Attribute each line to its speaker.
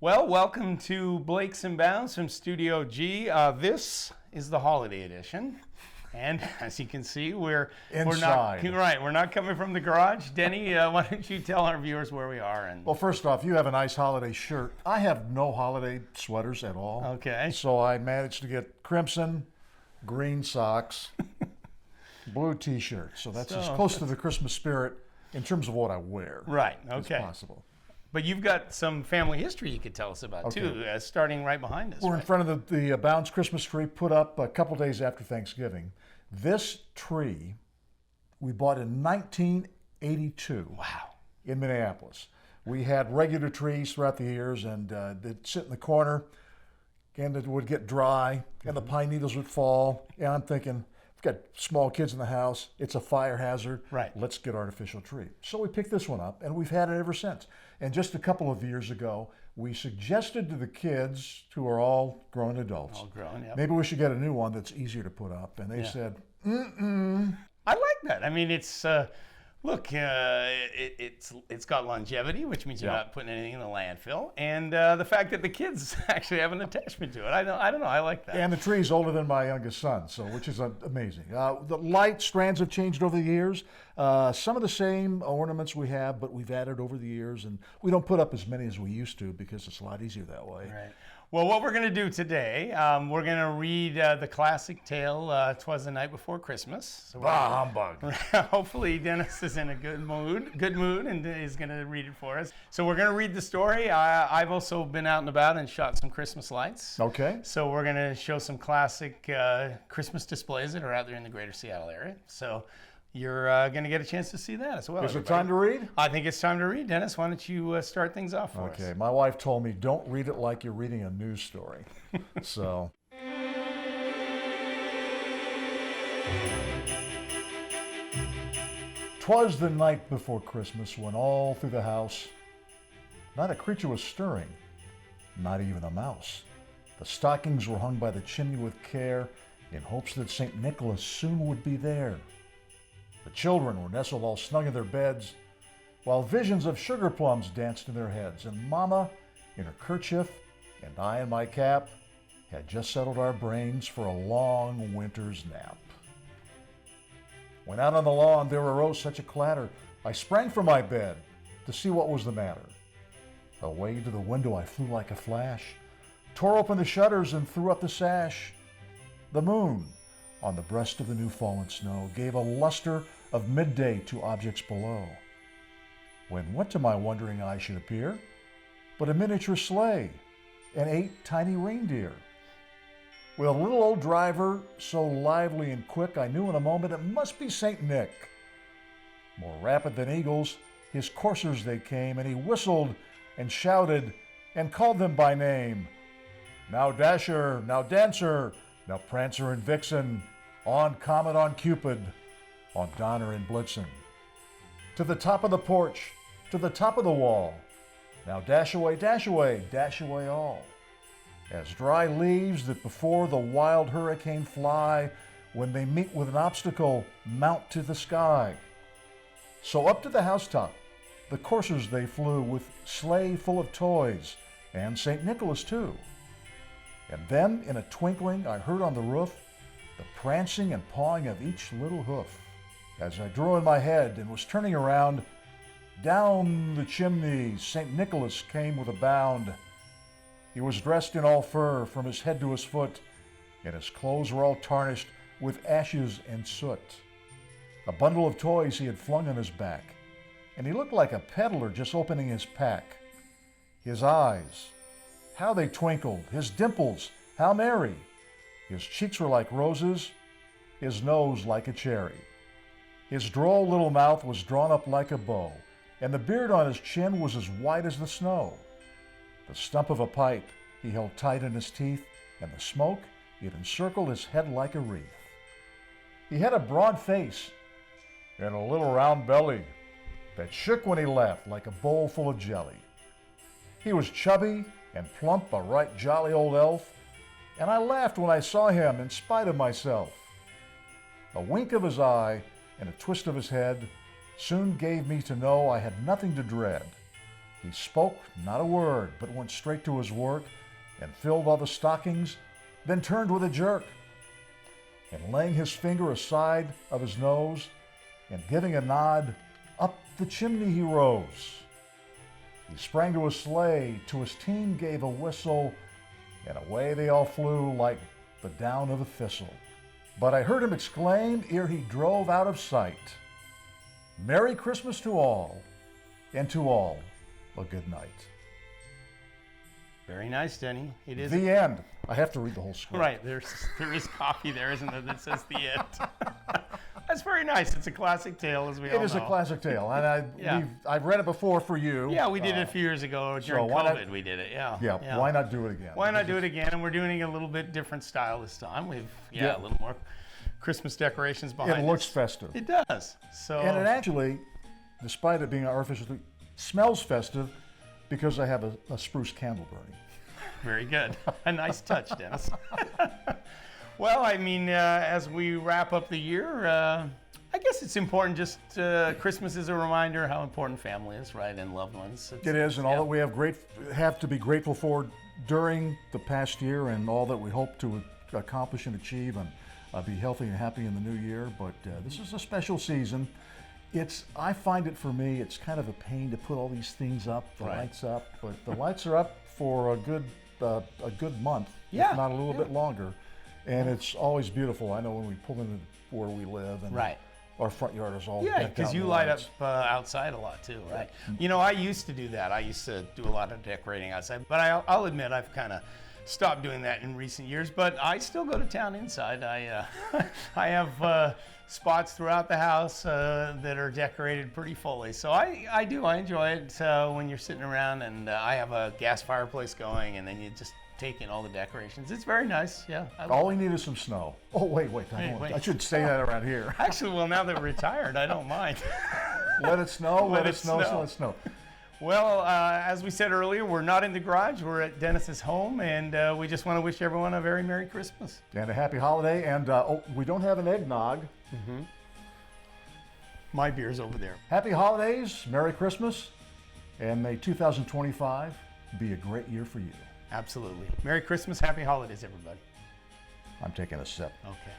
Speaker 1: Well, welcome to Blake's and Bounds from Studio G. This is the holiday edition, and as you can see, we're
Speaker 2: Inside.
Speaker 1: we're not coming from the garage. Denny, why don't you tell our viewers where we are?
Speaker 2: Well, first off, you have a nice holiday shirt. I have no holiday sweaters at all.
Speaker 1: Okay.
Speaker 2: So I managed to get crimson, green socks, blue t-shirt. So that's as close to the Christmas spirit in terms of what I wear
Speaker 1: Right.
Speaker 2: as
Speaker 1: Okay.
Speaker 2: possible.
Speaker 1: But you've got some family history you could tell us about too, starting right behind us.
Speaker 2: We're in
Speaker 1: right?
Speaker 2: front of the Bounds Christmas tree put up a couple days after Thanksgiving. This tree we bought in 1982.
Speaker 1: Wow.
Speaker 2: In Minneapolis. We had regular trees throughout the years, and they'd sit in the corner, and it would get dry, and the pine needles would fall. And I'm thinking, we've got small kids in the house. It's a fire hazard.
Speaker 1: Right.
Speaker 2: Let's get artificial tree. So we picked this one up, and we've had it ever since. And just a couple of years ago, we suggested to the kids, who are all grown adults,
Speaker 1: All grown, yep.
Speaker 2: maybe we should get a new one that's easier to put up. And they said,
Speaker 1: I like that. I mean, it's look, it's got longevity, which means you're not putting anything in the landfill, and the fact that the kids actually have an attachment to it. I don't know. I like that.
Speaker 2: And the tree's older than my youngest son, so which is amazing. The light strands have changed over the years. Some of the same ornaments we have, but we've added over the years, and we don't put up as many as we used to because it's a lot easier that way.
Speaker 1: Right. Well, what we're going to do today, we're going to read the classic tale, "'Twas the Night Before Christmas." So
Speaker 2: Bah, humbug.
Speaker 1: hopefully Dennis is in a good mood, and is going to read it for us. So we're going to read the story. I've also been out and about and shot some Christmas lights.
Speaker 2: Okay.
Speaker 1: So we're going to show some classic Christmas displays that are out there in the greater Seattle area. So you're going to get a chance to see that as well.
Speaker 2: Is it time to read?
Speaker 1: I think it's time to read. Dennis, why don't you start things off for us?
Speaker 2: Okay. My wife told me, don't read it like you're reading a news story. So. "'Twas the night before Christmas when all through the house not a creature was stirring, not even a mouse. The stockings were hung by the chimney with care in hopes that St. Nicholas soon would be there. The children were nestled all snug in their beds, while visions of sugar plums danced in their heads, and Mama, in her kerchief, and I in my cap, had just settled our brains for a long winter's nap. When out on the lawn there arose such a clatter, I sprang from my bed to see what was the matter. Away to the window I flew like a flash, tore open the shutters and threw up the sash. The moon, on the breast of the new fallen snow, gave a luster of midday to objects below. When what to my wondering eye should appear but a miniature sleigh and 8 tiny reindeer. With a little old driver, so lively and quick, I knew in a moment it must be St. Nick. More rapid than eagles, his coursers they came, and he whistled and shouted and called them by name. Now Dasher, now Dancer, now Prancer and Vixen, on Comet, on Cupid, on Donner and Blitzen. To the top of the porch, to the top of the wall, now dash away, dash away all. As dry leaves that before the wild hurricane fly, when they meet with an obstacle, mount to the sky. So up to the housetop, the coursers they flew with sleigh full of toys, and St. Nicholas too. And then, in a twinkling, I heard on the roof the prancing and pawing of each little hoof. As I drew in my head and was turning around, down the chimney St. Nicholas came with a bound. He was dressed in all fur from his head to his foot, and his clothes were all tarnished with ashes and soot. A bundle of toys he had flung on his back, and he looked like a peddler just opening his pack. His eyes, how they twinkled, his dimples, how merry. His cheeks were like roses, his nose like a cherry. His droll little mouth was drawn up like a bow, and the beard on his chin was as white as the snow. The stump of a pipe he held tight in his teeth, and the smoke, it encircled his head like a wreath. He had a broad face and a little round belly that shook when he laughed like a bowl full of jelly. He was chubby and plump, a right jolly old elf, and I laughed when I saw him in spite of myself. A wink of his eye and a twist of his head soon gave me to know I had nothing to dread. He He spoke not a word, but went straight to his work and filled all the stockings, then turned with a jerk. And laying his finger aside of his nose and giving a nod, up the chimney he rose. He sprang to his sleigh, to his team gave a whistle, and away they all flew like the down of a thistle. But I heard him exclaim ere he drove out of sight, "Merry Christmas to all, and to all a good night."
Speaker 1: Very nice, Denny. It is.
Speaker 2: The end. I have to read the whole script.
Speaker 1: Right, there is copy there, isn't there, that says the end. That's very nice. It's a classic tale, as we all know.
Speaker 2: It is a classic tale, and I've read it before for you.
Speaker 1: Yeah, we did it a few years ago during COVID. We did it. Yeah.
Speaker 2: Why not do it again?
Speaker 1: Why not do it again? And we're doing a little bit different style this time. We've a little more Christmas decorations behind
Speaker 2: it. It looks festive.
Speaker 1: It does. So.
Speaker 2: And it actually, despite it being artificial, smells festive because I have a spruce candle burning.
Speaker 1: Very good. A nice touch, Dennis. Well, I mean, as we wrap up the year, I guess it's important just Christmas is a reminder how important family is, right, and loved ones.
Speaker 2: It is, and all that we have to be grateful for during the past year, and all that we hope to accomplish and achieve, and be healthy and happy in the new year. But this is a special season. I find it for me, it's kind of a pain to put all these things up, the lights up, but the lights are up for a good month, if not a little bit longer, and it's always beautiful. I know when we pull into where we live, and our front yard is all decked out.
Speaker 1: Because you light up outside a lot too, right? You know, I used to do that. I used to do a lot of decorating outside, but I'll admit I've kind of stopped doing that in recent years. But I still go to town inside. I have spots throughout the house that are decorated pretty fully. So I enjoy it when you're sitting around, and I have a gas fireplace going, and then you just take in all the decorations. It's very nice, yeah.
Speaker 2: All we need is some snow. Oh, wait. I should say that around here.
Speaker 1: Actually, well, now that we're retired, I don't mind.
Speaker 2: Let it snow, let it snow.
Speaker 1: Well, as we said earlier, we're not in the garage. We're at Dennis's home, and we just want to wish everyone a very Merry Christmas.
Speaker 2: And a happy holiday. And we don't have an eggnog.
Speaker 1: Mm-hmm. My beer's over there.
Speaker 2: Happy holidays, Merry Christmas, and may 2025 be a great year for you.
Speaker 1: Absolutely. Merry Christmas, Happy Holidays, everybody.
Speaker 2: I'm taking a sip.
Speaker 1: Okay.